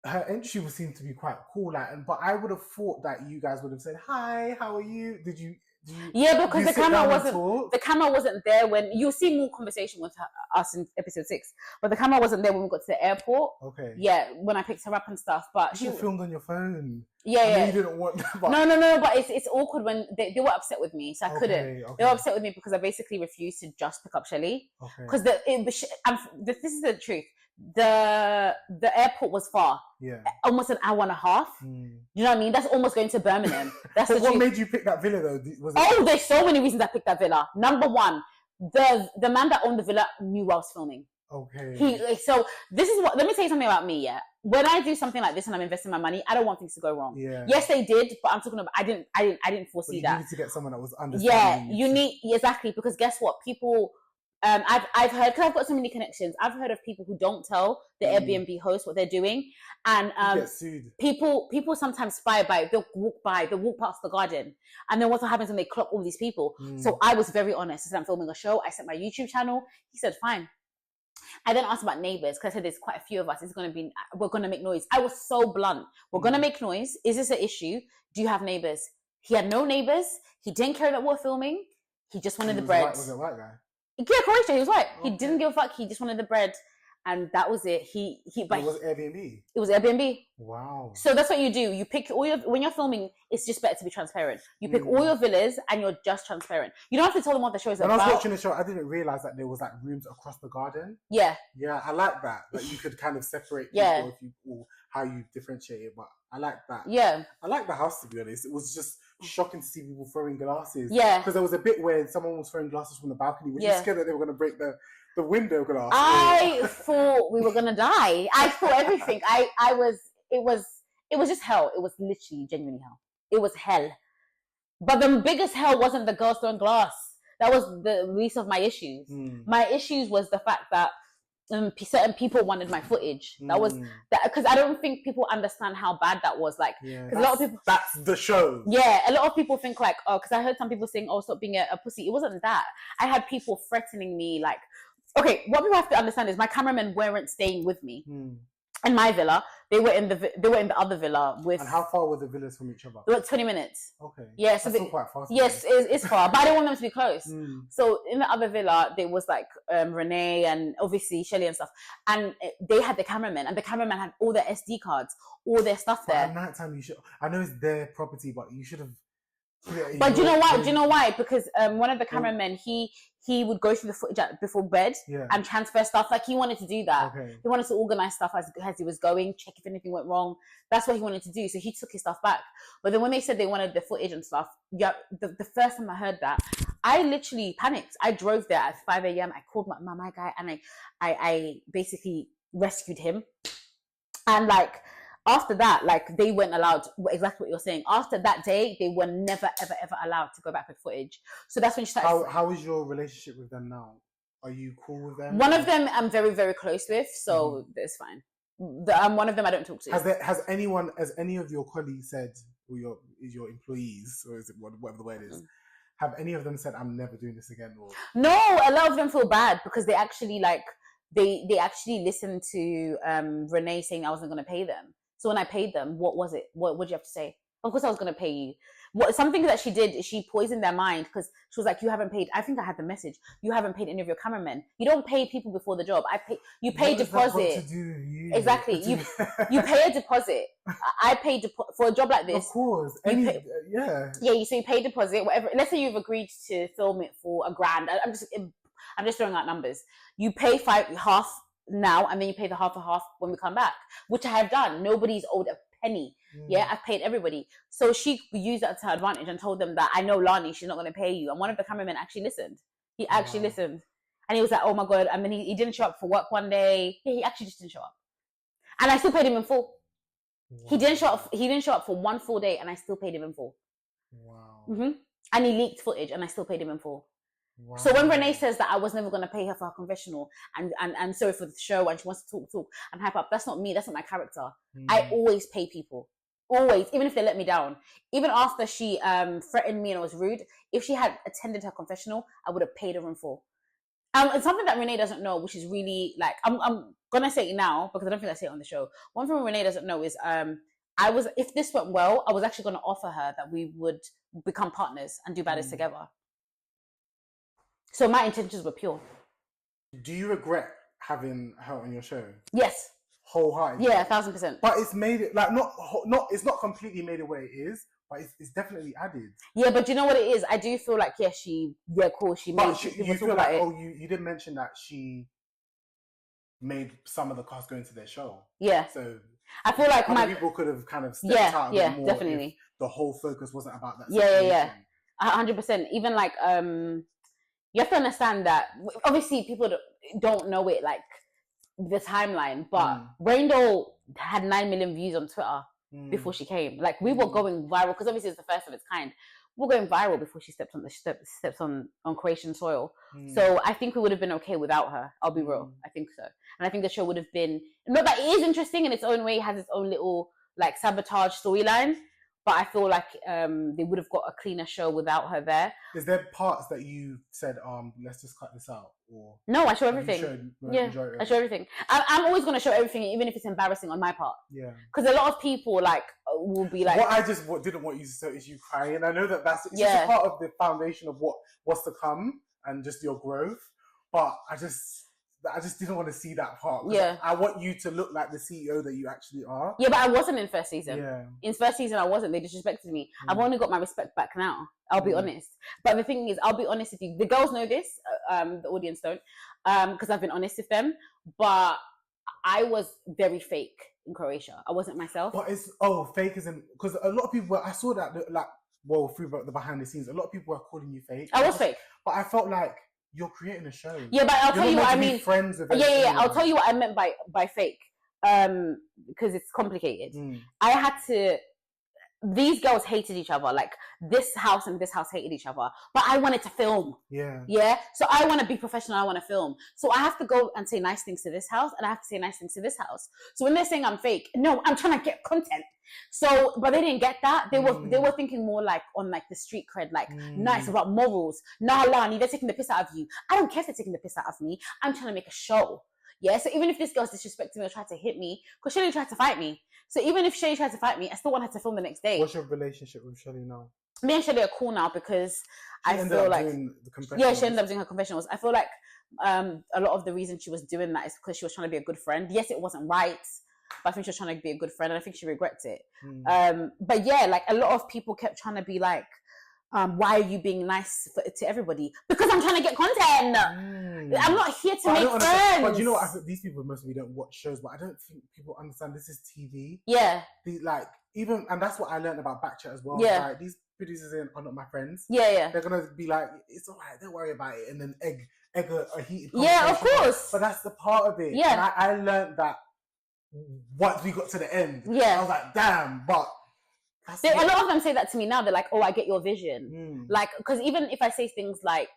her entry seemed to be quite cool. But I would have thought that you guys would have said, "Hi, how are you?" Did you Because the camera wasn't there when you'll see more conversation with us in episode 6, but the camera wasn't there when we got to the airport. Okay. Yeah, when I picked her up and stuff. But she filmed on your phone. Yeah. You didn't want that. No. But it's awkward when they were upset with me, so I couldn't. Okay. They were upset with me because I basically refused to just pick up Shelly. Because this is the truth. The airport was far. Yeah. Almost an hour and a half. You know what I mean? That's almost going to Birmingham. That's the what made you pick that villa though? There's so many reasons I picked that villa. Number one, the man that owned the villa knew I was filming. Okay. So this is what. Let me tell you something about me. Yeah. When I do something like this and I'm investing my money, I don't want things to go wrong. Yeah. Yes, they did, but I'm talking about I didn't foresee that. You need to get someone that was understanding. Yeah, you need exactly, because guess what? People I've heard, because I've got so many connections, I've heard of people who don't tell the Airbnb host what they're doing, and get sued. People sometimes spy by. They'll walk past the garden, and then what happens when they clock all these people? So I was very honest. I said I'm filming a show. I sent my YouTube channel. He said fine. I then asked about neighbors, because I said there's quite a few of us. We're gonna make noise. I was so blunt. We're gonna make noise. Is this an issue? Do you have neighbors? He had no neighbors. He didn't care that we're filming. He just wanted the bread. Was it a white guy? Yeah, Croatia. He was white. Okay. He didn't give a fuck. He just wanted the bread, and that was it. But it was Airbnb. It was Airbnb. Wow. So that's what you do. You pick when you're filming. It's just better to be transparent. You pick all your villas, and you're just transparent. You don't have to tell them what the show is about. When I was watching the show, I didn't realize that there was like rooms across the garden. Yeah. Yeah, I like that. That you could kind of separate people or how you differentiate it. But I like that. Yeah. I like the house, to be honest. It was just shocking to see people throwing glasses. Yeah. Because there was a bit where someone was throwing glasses from the balcony. Were you scared that they were going to break the window glass? I thought we were going to die. I thought everything. It was just hell. It was literally genuinely hell. It was hell. But the biggest hell wasn't the girls throwing glass. That was the least of my issues. My issues was the fact that certain people wanted my footage. That was that, because I don't think people understand how bad that was. Like, because a lot of people, that's the show. Yeah, a lot of people think like, oh, because I heard some people saying, oh, stop being a pussy. It wasn't that. I had people threatening me. Like, okay, what people have to understand is my cameramen weren't staying with me. In my villa, they were in the other villa with. And how far were the villas from each other? They were 20 minutes. Okay. Yeah, so that's still quite far. Yes, it's far, but I didn't want them to be close. So in the other villa, there was like Renee and obviously Shelly and stuff, and they had the cameraman, and the cameraman had all their SD cards, all their stuff there. At night time, you should. I know it's their property, but you should have. But do you know why? Do you know why? Because one of the cameramen, he would go through the footage before bed and transfer stuff. Like, he wanted to do that. Okay. He wanted to organize stuff as he was going, check if anything went wrong. That's what he wanted to do. So he took his stuff back. But then when they said they wanted the footage and stuff, the first time I heard that, I literally panicked. I drove there at 5 a.m. I called my guy, and I basically rescued him. And like, after that, like, they weren't allowed, exactly what you're saying. After that day, they were never, ever, ever allowed to go back with footage. So that's when she started. How is your relationship with them now? Are you cool with them? One of them I'm very, very close with, so it's fine. One of them I don't talk to. Has any of your colleagues said, or your employees, or is it whatever the word is, have any of them said, I'm never doing this again? Or? No, a lot of them feel bad because they actually like, they actually listened to Renee saying I wasn't going to pay them. So when I paid them, what was it? What did you have to say? Of course I was going to pay you. Something that she did is she poisoned their mind, because she was like, you haven't paid. I think I had the message. You haven't paid any of your cameramen. You don't pay people before the job. You pay deposit. What to do? Exactly. You pay a deposit. I paid for a job like this. Of course. So you pay deposit, whatever. Let's say you've agreed to film it for $1,000. I'm just throwing out numbers. You pay half now, and then you pay the half when we come back, which I have done. Nobody's owed a penny. Yeah, I've paid everybody. So she used that to her advantage and told them that I know Lani, she's not going to pay you. And one of the cameramen actually listened. He actually listened, and he was like, oh my god. And then he didn't show up for work one day. Yeah, he actually just didn't show up, and I still paid him in full. He didn't show up for one full day, and I still paid him in full. Wow. And he leaked footage, and I still paid him in full. Wow. So when Renee says that I was never going to pay her for her confessional and sorry for the show, and she wants to talk and hype up, that's not me. That's not my character. I always pay people. Always, even if they let me down. Even after she threatened me and was rude, if she had attended her confessional, I would have paid her in full. It's something that Renee doesn't know, which is really like, I'm going to say it now because I don't think I say it on the show. One thing Renee doesn't know is if this went well, I was actually going to offer her that we would become partners and do Badderz together. So my intentions were pure. Do you regret having her on your show? Yes. Wholeheartedly? Yeah, 1000%. But it's made it, like, it's not completely made it where it is, but it's definitely added. Yeah, but you know what it is? I do feel like, she made you feel like, you did mention that she made some of the cast go into their show. Yeah. So I feel like people could have kind of stepped out a bit more definitely. If the whole focus wasn't about that situation. Yeah. 100%. Even like, you have to understand that obviously people don't know it, like the timeline, but Rainbow had 9 million views on Twitter before she came. Like we were going viral because obviously it's the first of its kind. We're going viral before she steps on Croatian soil. So I think we would have been okay without her. I'll be real. I think so. And I think the show would have been, not that it is interesting in its own way, it has its own little like sabotage storyline, but I feel like they would have got a cleaner show without her there. Is there parts that you said, let's just cut this out? Or no, I show everything. I show everything. I'm always going to show everything, even if it's embarrassing on my part. Yeah. Because a lot of people like will be like... What I just didn't want you to show is you crying. I know that's just a part of the foundation of what's to come and just your growth. But I just didn't want to see that part. Yeah. I want you to look like the CEO that you actually are. Yeah, but I wasn't in first season. Yeah. In first season, I wasn't. They disrespected me. I've only got my respect back now. I'll be honest. But the thing is, I'll be honest with you. The girls know this. The audience don't. Because I've been honest with them. But I was very fake in Croatia. I wasn't myself. But it's, fake isn't... Because a lot of people... I saw that, like, through the behind the scenes, a lot of people were calling you fake. I was fake. But I felt like... You're creating a show. Yeah, but I'll tell you what I mean. Friends with I'll tell you what I meant by fake. Because it's complicated. I had to. These girls hated each other. Like this house and this house hated each other. But I wanted to film. Yeah. Yeah. So I want to be professional. I want to film. So I have to go and say nice things to this house, and I have to say nice things to this house. So when they're saying I'm fake, no, I'm trying to get content. So, but they didn't get that. They were thinking more like on like the street cred, like nice about morals. Nah, Lani, they're taking the piss out of you. I don't care if they're taking the piss out of me. I'm trying to make a show. Yeah. So even if this girl's disrespecting me or tried to hit me, because Shelly tried to fight me. So even if Shelly tried to fight me, I still want her to film the next day. What's your relationship with Shelly now? Me and Shelly are cool now because I feel like she ended up doing her confessionals. I feel like a lot of the reason she was doing that is because she was trying to be a good friend. Yes, it wasn't right. But I think she was trying to be a good friend, and I think she regrets it. But yeah, like a lot of people kept trying to be like, why are you being nice to everybody? Because I'm trying to get content. I'm not here to make friends. But you know what? I think these people mostly don't watch shows, but I don't think people understand this is TV. Yeah. And that's what I learned about Backchat as well. Yeah. Like, these producers are not my friends. Yeah. They're gonna be like, it's alright, don't worry about it, and then egg a heated conversation. Yeah, of course. But that's the part of it. Yeah. And I learned that once we got to the end. Yeah. I was like, damn, but a lot of them say that to me now. They're like, oh, I get your vision. Like, because even if I say things like,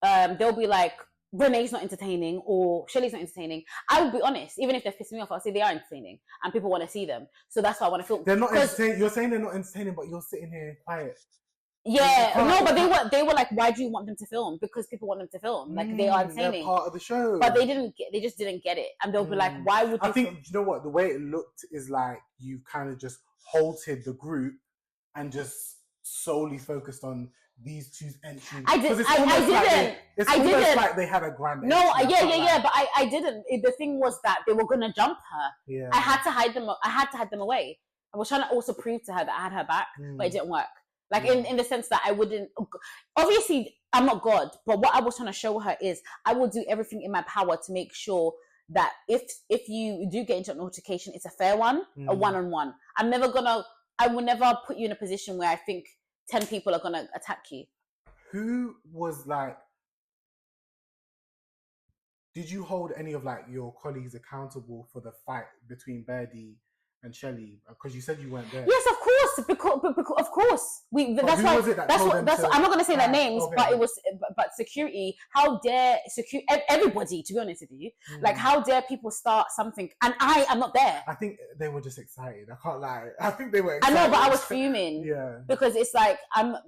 they'll be like, Renee's not entertaining or Shelly's not entertaining. I will be honest. Even if they're pissing me off, I'll say they are entertaining and people want to see them. So that's why I want to film. They're not entertaining. You're saying they're not entertaining, but you're sitting here quiet. Yeah, no, but they were like, why do you want them to film? Because people want them to film. Like they are entertaining. They're part of the show. But they just didn't get it. And they'll be like, why would you you know what? The way it looked is like you kind of just halted the group and just solely focused on these two entries. I didn't. It's almost like they had a grand No, but I didn't. The thing was that they were gonna jump her. Yeah. I had to hide them away. I was trying to also prove to her that I had her back, but it didn't work. Like in the sense that I wouldn't, obviously I'm not God, but what I was trying to show her is I will do everything in my power to make sure that if you do get into an altercation, it's a fair one, a one-on-one. I will never put you in a position where I think 10 people are going to attack you. Who was like, did you hold any of like your colleagues accountable for the fight between Birdie and Shelly? Because you said you weren't there. Yes, of course. Because of course. That's why. I'm not going to say their names, but it was. But security. How dare everybody? To be honest with you, like how dare people start something and I am not there. I think they were just excited. I can't lie. I think they were excited. I know, but I was fuming. Yeah. Because it's like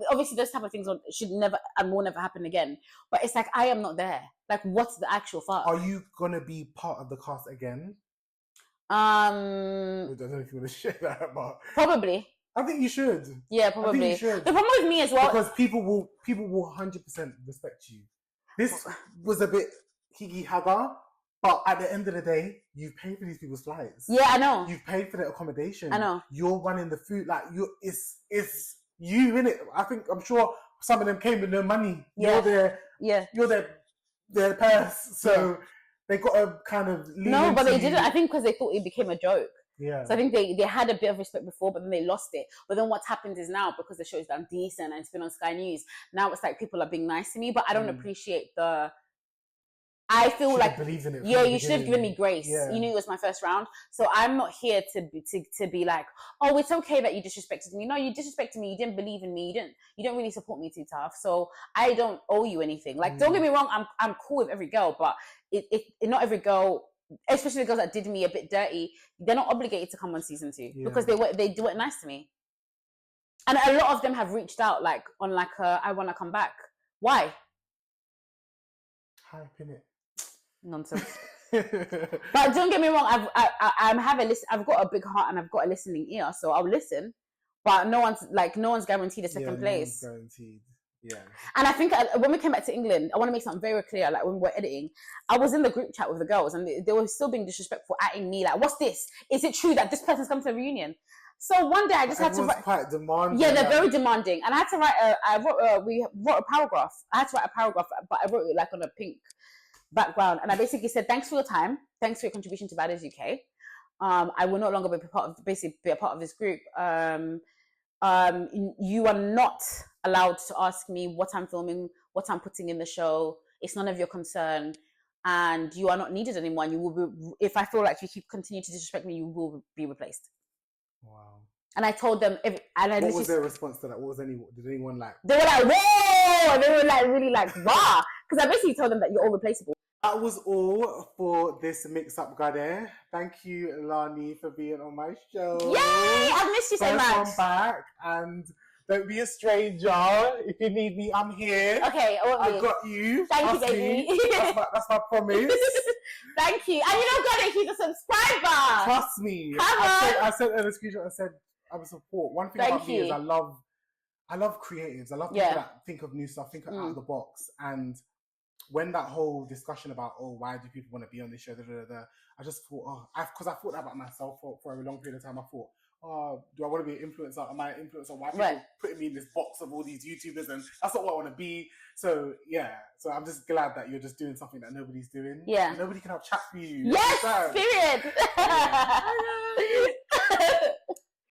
obviously those type of things should never and will never happen again. But it's like I am not there. Like, what's the actual fuck? Are you gonna be part of the cast again? I don't know if you want to share that, but probably. I think you should. Yeah, probably. I think you should. The problem with me as well, because people will 100% respect you. This was a bit higgy haga, but at the end of the day, you've paid for these people's flights. Yeah, I know. You've paid for their accommodation. I know. You're running the food, like it's you, innit? I'm sure some of them came with no money. Yeah. You're their purse, so they got to kind of but they didn't. I think because they thought it became a joke. Yeah. So I think they had a bit of respect before, but then they lost it. But then what's happened is now, because the show's done decent and it's been on Sky News, now it's like people are being nice to me, but I don't appreciate the. I feel like you should have given me grace. Yeah. You knew it was my first round, so I'm not here to be like, oh, it's okay that you disrespected me. No, you disrespected me. You didn't believe in me. You didn't really support me too tough. So I don't owe you anything. Like, don't get me wrong. I'm cool with every girl, but it not every girl, especially the girls that did me a bit dirty, they're not obligated to come on season 2 because they weren't nice to me. And a lot of them have reached out I want to come back. Why? Hype in it. Nonsense. But don't get me wrong, I've got a big heart and I've got a listening ear, so I'll listen. But no one's guaranteed a second place. No one's guaranteed. Yeah. And I think when we came back to England, I want to make something very clear. Like when we were editing, I was in the group chat with the girls, and they were still being disrespectful, atting me like, "What's this? Is it true that this person's come to the reunion?" So one day I just had to write. Quite demanding. Yeah, they're very demanding, and I had to write. We wrote a paragraph. I had to write a paragraph, but I wrote it like on a pink background, and I basically said, "Thanks for your time. Thanks for your contribution to Badderz UK. I will no longer be a part of this group. You are not allowed to ask me what I'm filming, what I'm putting in the show. It's none of your concern, and you are not needed anymore. And you will be, if I feel like you keep continue to disrespect me, you will be replaced." Wow. And I told them, what was their response to that? Did anyone like? They were like, "Whoa!" And they were like, really like, "Wow!" Because I basically told them that you're all replaceable. That was all for this mix-up Gude. Thank you, Lani, for being on my show. Yay! I've missed you so much. Come back and don't be a stranger. If you need me, I'm here. Okay, I've got you. Thank you, baby. That's my promise. Thank you. And you know, Gude, he's a subscriber. Trust me. Come on. I sent her a screenshot and said, I'm a support. One thing about me is I love creatives. I love people that think of new stuff, think out of the box. And when that whole discussion about, why do people want to be on this show, I just thought, because I thought that about myself for a long period of time. I thought, do I want to be an influencer? Am I an influencer? Why are people putting me in this box of all these YouTubers? And that's not what I want to be. So, yeah. So I'm just glad that you're just doing something that nobody's doing. Yeah. Nobody can have chat for you. Yes, period.